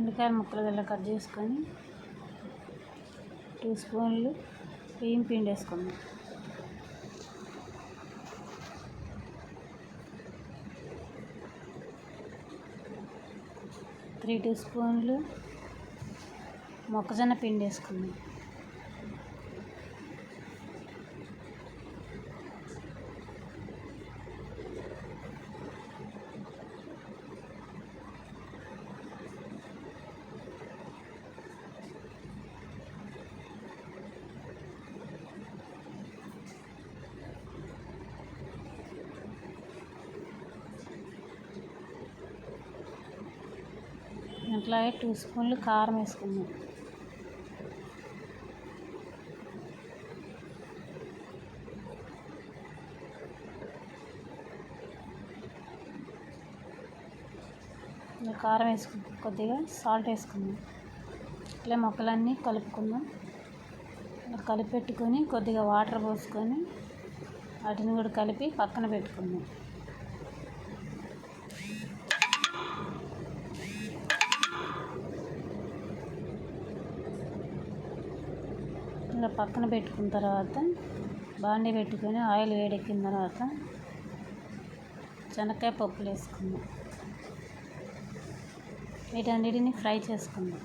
బెండకాయల ముక్కలు ఇలా కట్ చేసుకొని 2 స్పూన్లు బియ్యం పిండి వేసుకుందాం. 3 టీ స్పూన్లు మొక్కజొన్న పిండి వేసుకుందాం. అట్లాగే 2 స్పూన్లు కారం వేసుకుందాం. కారం వేసుకుందాం, కొద్దిగా సాల్ట్ వేసుకుందాం. ఇట్లా మొక్కలన్నీ కలుపుకుందాం. కలిపెట్టుకొని కొద్దిగా వాటర్ పోసుకొని వాటిని కూడా కలిపి పక్కన పెట్టుకుందాం. ఇలా పక్కన పెట్టుకున్న తర్వాత బాండీ పెట్టుకొని ఆయిల్ వేడెక్కిన తర్వాత శనక్కాయ పప్పులు వేసుకుందాం. వీటన్నిటిని ఫ్రై చేసుకుందాం.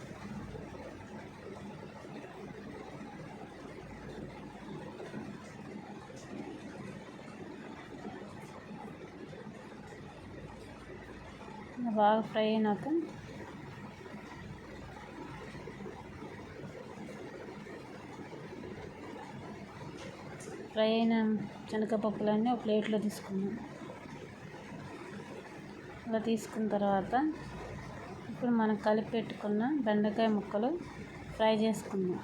బాగా ఫ్రై అయినాక ఫ్రై అయిన శనగపప్పులన్నీ ఒక ప్లేట్లో తీసుకుందాం. అలా తీసుకున్న తర్వాత ఇప్పుడు మనం కలిపి పెట్టుకున్న బెండకాయ ముక్కలు ఫ్రై చేసుకుందాం.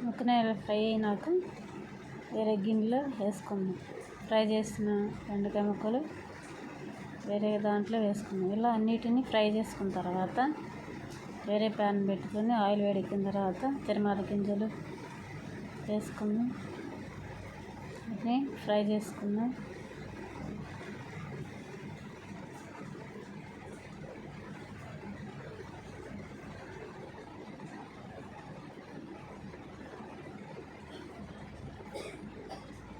ముక్కనే ఫ్రై అయినాక వేరే గిన్నెలో వేసుకుందాం. ఫ్రై చేసిన బెండకాయ ముక్కలు వేరే దాంట్లో వేసుకుందాం. ఇలా అన్నిటినీ ఫ్రై చేసుకున్న తర్వాత వేరే ప్యాన్ పెట్టుకొని ఆయిల్ వేడెక్కిన తర్వాత తిరమాల గింజలు వేసుకుందాం. వీటిని ఫ్రై చేసుకుందాం.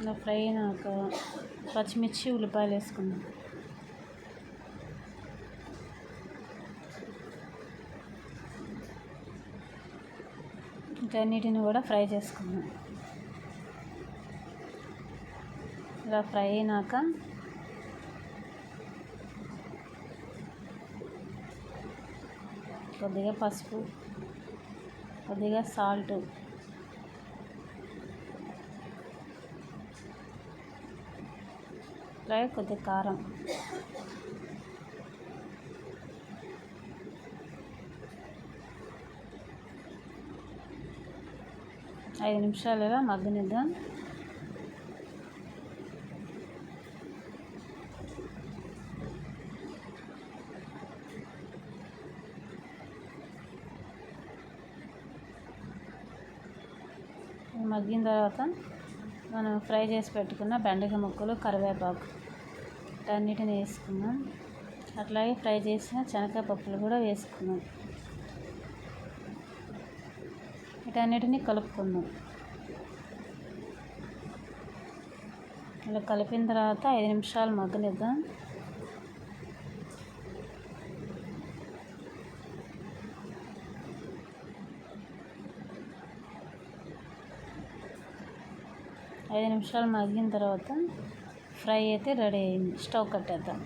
ఇలా ఫ్రై అయినాక పచ్చిమిర్చి ఉల్లిపాయలు వేసుకుందాం. వీటన్నిటిని కూడా ఫ్రై చేసుకుందాం. ఇలా ఫ్రై అయినాక కొద్దిగా పసుపు, కొద్దిగా సాల్ట్, అలాగే కొద్దిగా కారం, ఐదు నిమిషాలు ఇలా మగ్గనిద్దాం. మగ్గిన తర్వాత మనం ఫ్రై చేసి పెట్టుకున్న బెండకాయ ముక్కలు, కరివేపాకు అన్నిటిని వేసుకున్నాం. అట్లాగే ఫ్రై చేసిన శనగకాయ పప్పులు కూడా వేసుకున్నాం. వీటన్నిటిని కలుపుకుందాం. ఇలా కలిపిన తర్వాత 5 నిమిషాలు మగ్గనిద్దాం. ఐదు నిమిషాలు మగ్గిన తర్వాత ఫ్రై అయితే రెడీ అయింది. స్టవ్ కట్టేద్దాం.